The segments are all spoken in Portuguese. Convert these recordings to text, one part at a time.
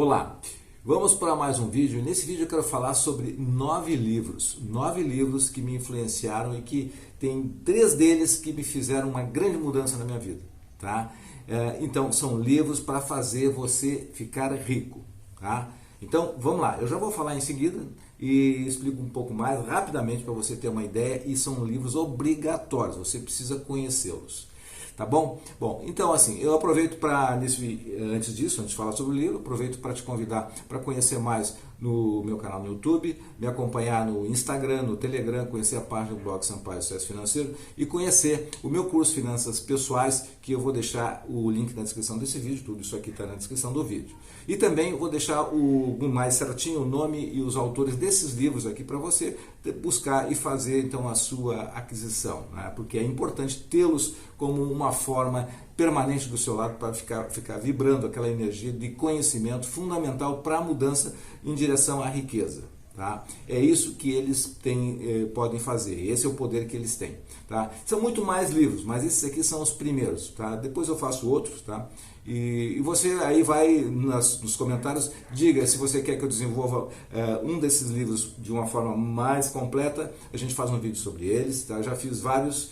Olá, vamos para mais um vídeo. Nesse vídeo eu quero falar sobre 9 livros que me influenciaram e que tem 3 deles que me fizeram uma grande mudança na minha vida, tá? Então são livros para fazer você ficar rico, tá? Então vamos lá, eu já vou falar em seguida e explico um pouco mais rapidamente para você ter uma ideia, e são livros obrigatórios, você precisa conhecê-los. Tá bom? Bom, então assim, eu aproveito para, antes de falar sobre o livro, aproveito para te convidar para conhecer mais no meu canal no YouTube, me acompanhar no Instagram, no Telegram, conhecer a página do blog Sampaio Sucesso Financeiro e conhecer o meu curso Finanças Pessoais, que eu vou deixar o link na descrição desse vídeo, tudo isso aqui está na descrição do vídeo. E também vou deixar o mais certinho o nome e os autores desses livros aqui para você buscar e fazer então a sua aquisição, né? Porque é importante tê-los como uma forma permanente do seu lado para ficar vibrando aquela energia de conhecimento fundamental para a mudança em direção à riqueza. Tá? É isso que eles podem fazer, esse é o poder que eles têm. Tá? São muito mais livros, mas esses aqui são os primeiros. Tá? Depois eu faço outros, tá? E você aí vai nos comentários, diga se você quer que eu desenvolva um desses livros de uma forma mais completa, a gente faz um vídeo sobre eles, tá? Já fiz vários,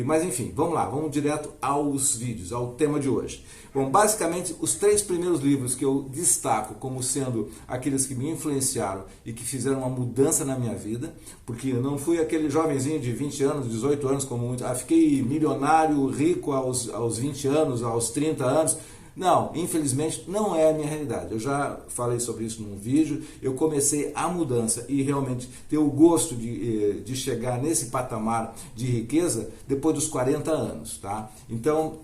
mas enfim, vamos lá, vamos direto aos vídeos, ao tema de hoje. Bom, basicamente os 3 primeiros livros que eu destaco como sendo aqueles que me influenciaram e que fizeram uma mudança na minha vida, porque eu não fui aquele jovenzinho de 20 anos, 18 anos, como muito, fiquei milionário, rico aos 20 anos, aos 30 anos. Não, infelizmente não é a minha realidade. Eu já falei sobre isso num vídeo. Eu comecei a mudança e realmente ter o gosto de chegar nesse patamar de riqueza depois dos 40 anos. Tá? Então,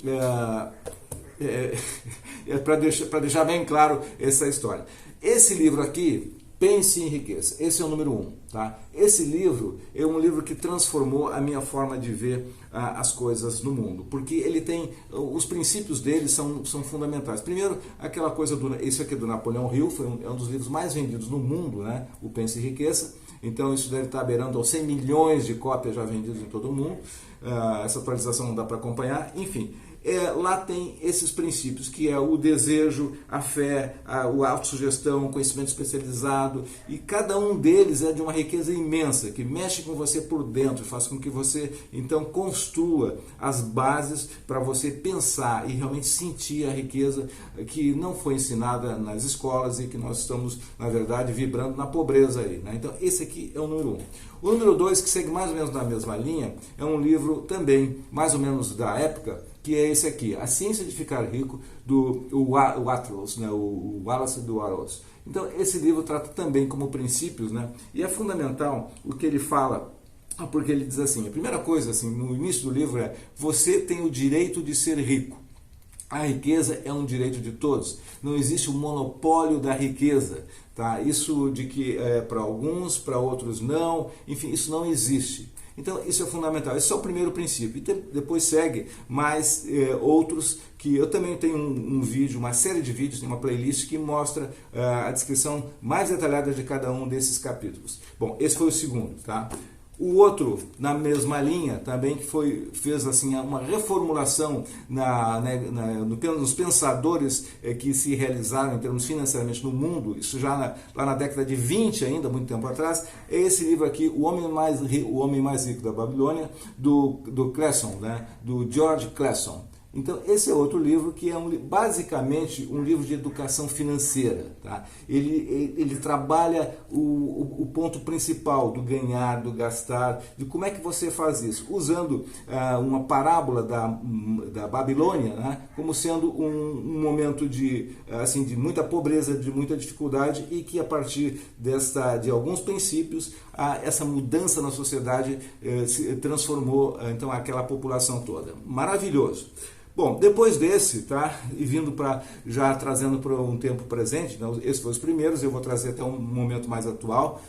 para deixar bem claro essa história. Esse livro aqui, Pense em Riqueza, esse é o número 1. Tá? Esse livro é um livro que transformou a minha forma de ver as coisas no mundo, porque ele tem, os princípios dele são fundamentais. Primeiro, aquela coisa, esse aqui é do Napoleão Hill, é um dos livros mais vendidos no mundo, né? O Pense em Riqueza. Então isso deve estar beirando aos 100 milhões de cópias já vendidas em todo o mundo. Essa atualização não dá para acompanhar, enfim. Lá tem esses princípios, que é o desejo, a fé, a autossugestão, o conhecimento especializado, e cada um deles é de uma riqueza imensa, que mexe com você por dentro, faz com que você então construa as bases para você pensar e realmente sentir a riqueza que não foi ensinada nas escolas e que nós estamos, na verdade, vibrando na pobreza aí, né? Então esse aqui é o número 1. O número 2, que segue mais ou menos na mesma linha, é um livro também mais ou menos da época, que é esse aqui, A Ciência de Ficar Rico, do Wallace, né? O Wallace do Wallace. Então esse livro trata também como princípios, né? E é fundamental o que ele fala, porque ele diz assim, a primeira coisa assim, no início do livro é: você tem o direito de ser rico. A riqueza é um direito de todos. Não existe um monopólio da riqueza. Tá? Isso de que é para alguns, para outros não. Enfim, isso não existe. Então, isso é fundamental. Esse é o primeiro princípio. E depois segue mais outros, que eu também tenho um vídeo, uma série de vídeos, uma playlist que mostra a descrição mais detalhada de cada um desses capítulos. Bom, esse foi o segundo, tá? O outro, na mesma linha, também que fez assim, uma reformulação nos pensadores que se realizaram em termos financeiramente no mundo, isso já lá na década de 20 ainda, muito tempo atrás, é esse livro aqui, O Homem Mais Rico da Babilônia, do Clason, né? Do George Clason. Então, esse é outro livro que é basicamente um livro de educação financeira. Tá? Ele trabalha o ponto principal do ganhar, do gastar, de como é que você faz isso, usando uma parábola da Babilônia, né? Como sendo um momento de muita pobreza, de muita dificuldade, e que a partir de alguns princípios, essa mudança na sociedade se transformou então aquela população toda. Maravilhoso! Bom, depois desse, tá? E vindo já trazendo para um tempo presente, então, esses foram os primeiros, eu vou trazer até um momento mais atual.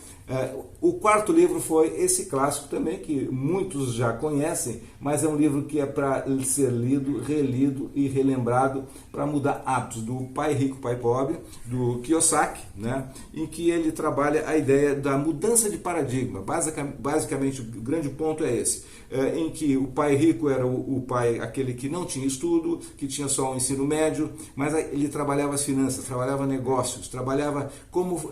O quarto livro foi esse clássico também, que muitos já conhecem, mas é um livro que é para ser lido, relido e relembrado para mudar hábitos, do Pai Rico, Pai Pobre, do Kiyosaki, né? Em que ele trabalha a ideia da mudança de paradigma. Basicamente, o grande ponto é esse. em que o pai rico era o pai aquele que não tinha estudo, que tinha só um ensino médio, mas ele trabalhava as finanças, trabalhava negócios, trabalhava como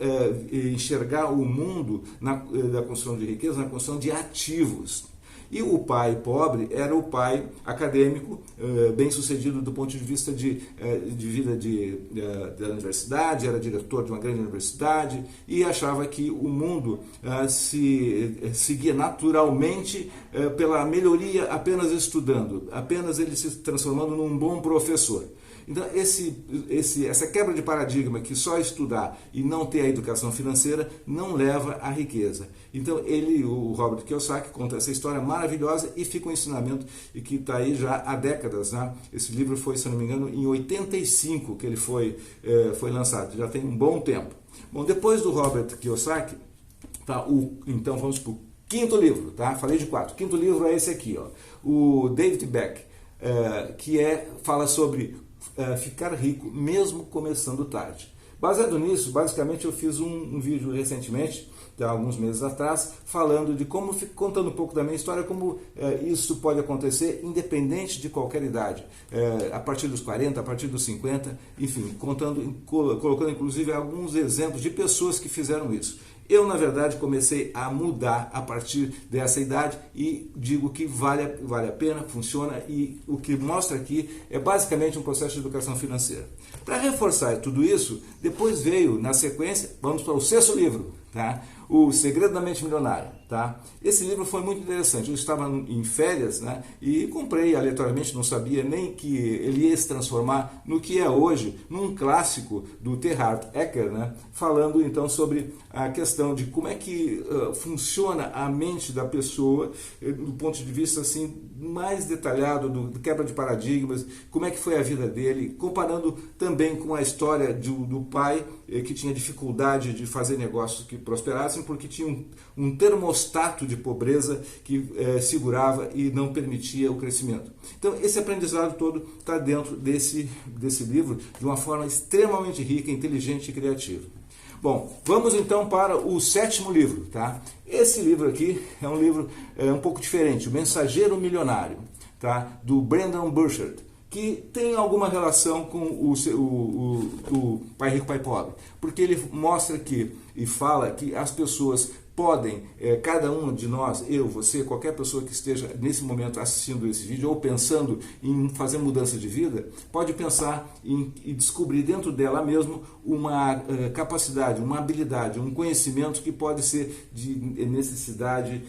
enxergar o mundo da construção de riqueza, na construção de ativos. E o pai pobre era o pai acadêmico, bem sucedido do ponto de vista de vida da universidade, era diretor de uma grande universidade e achava que o mundo se seguia naturalmente pela melhoria apenas estudando, apenas ele se transformando num bom professor. Então, essa quebra de paradigma que só estudar e não ter a educação financeira não leva à riqueza. Então, o Robert Kiyosaki, conta essa história maravilhosa e fica um ensinamento e que está aí já há décadas. Né? Esse livro foi, se não me engano, em 85 que ele foi lançado, já tem um bom tempo. Bom, depois do Robert Kiyosaki, tá, então vamos para o quinto livro, tá? Falei de 4. O quinto livro é esse aqui, ó, o David Beck, que fala sobre ficar rico mesmo começando tarde. Baseado nisso, basicamente eu fiz um vídeo recentemente, há alguns meses atrás, falando de contando um pouco da minha história, como isso pode acontecer independente de qualquer idade, a partir dos 40, a partir dos 50, enfim, colocando inclusive alguns exemplos de pessoas que fizeram isso. Eu, na verdade, comecei a mudar a partir dessa idade e digo que vale a pena, funciona, e o que mostra aqui é basicamente um processo de educação financeira. Para reforçar tudo isso, depois veio, na sequência, vamos para o 6º livro, tá? O Segredo da Mente Milionária. Tá? Esse livro foi muito interessante. Eu estava em férias, né, e comprei aleatoriamente, não sabia nem que ele ia se transformar no que é hoje, num clássico do T. Harv Eker, né, falando então sobre a questão de como é que funciona a mente da pessoa do ponto de vista assim, mais detalhado do quebra de paradigmas, como é que foi a vida dele, comparando também com a história do pai que tinha dificuldade de fazer negócios que prosperassem porque tinha um termostato de pobreza que segurava e não permitia o crescimento. Então, esse aprendizado todo está dentro desse livro de uma forma extremamente rica, inteligente e criativa. Bom, vamos então para o 7º livro. Tá? Esse livro aqui é um livro um pouco diferente, O Mensageiro Milionário, tá? Do Brendon Burchard, que tem alguma relação com o Pai Rico, Pai Pobre, porque ele mostra e fala que as pessoas podem, cada um de nós, eu, você, qualquer pessoa que esteja nesse momento assistindo esse vídeo ou pensando em fazer mudança de vida, pode pensar e descobrir dentro dela mesmo uma capacidade, uma habilidade, um conhecimento que pode ser de necessidade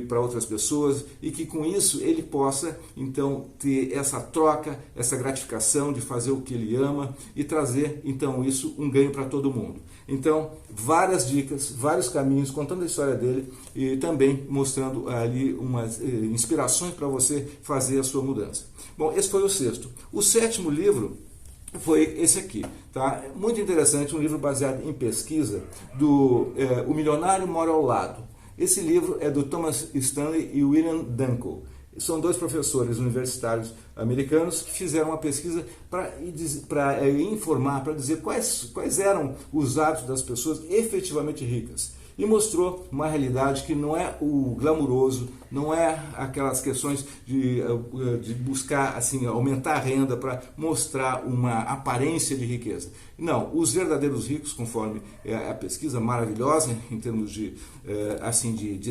para outras pessoas e que com isso ele possa então ter essa troca, essa gratificação de fazer o que ele ama e trazer então isso um ganho para todo mundo. Então, várias dicas, vários caminhos, contando a história dele e também mostrando ali umas inspirações para você fazer a sua mudança. Bom, esse foi o 6º. O 7º livro foi esse aqui, tá? Muito interessante, um livro baseado em pesquisa O Milionário Mora ao Lado. Esse livro é do Thomas Stanley e William Danko. São 2 professores universitários americanos que fizeram uma pesquisa para informar, para dizer quais eram os hábitos das pessoas efetivamente ricas. E mostrou uma realidade que não é o glamuroso, não é aquelas questões de buscar assim, aumentar a renda para mostrar uma aparência de riqueza. Não, os verdadeiros ricos, conforme a pesquisa maravilhosa em termos de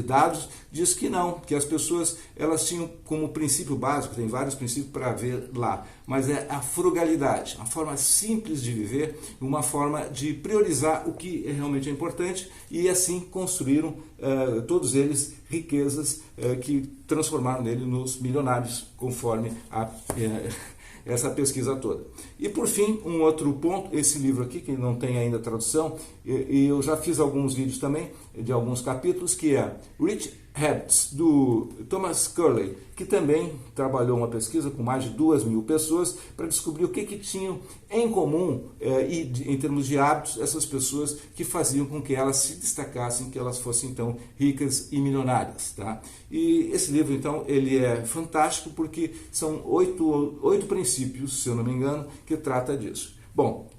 dados, diz que não, que as pessoas elas tinham como princípio básico, tem vários princípios para ver lá, mas é a frugalidade, uma forma simples de viver, uma forma de priorizar o que realmente é importante e assim construíram todos eles riquezas que transformaram ele nos milionários, conforme essa pesquisa toda. E por fim, um outro ponto, esse livro aqui, que não tem ainda tradução, e eu já fiz alguns vídeos também, de alguns capítulos, que é Rich Habits, do Thomas Curley, que também trabalhou uma pesquisa com mais de 2.000 pessoas para descobrir o que tinham em comum em termos de hábitos essas pessoas que faziam com que elas se destacassem, que elas fossem então ricas e milionárias. Tá? E esse livro então ele é fantástico porque são 8 princípios, se eu não me engano, que trata disso. Bom,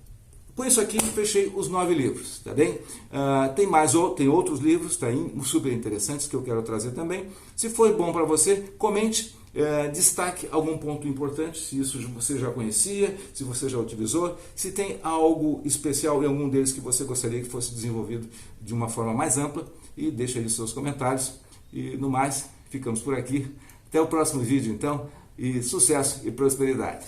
Com isso aqui, fechei os 9 livros, tá bem? Tem outros livros, tá, super interessantes que eu quero trazer também. Se foi bom para você, comente, destaque algum ponto importante, se isso você já conhecia, se você já utilizou, se tem algo especial em algum deles que você gostaria que fosse desenvolvido de uma forma mais ampla, e deixa aí seus comentários. E no mais, ficamos por aqui. Até o próximo vídeo, então, e sucesso e prosperidade!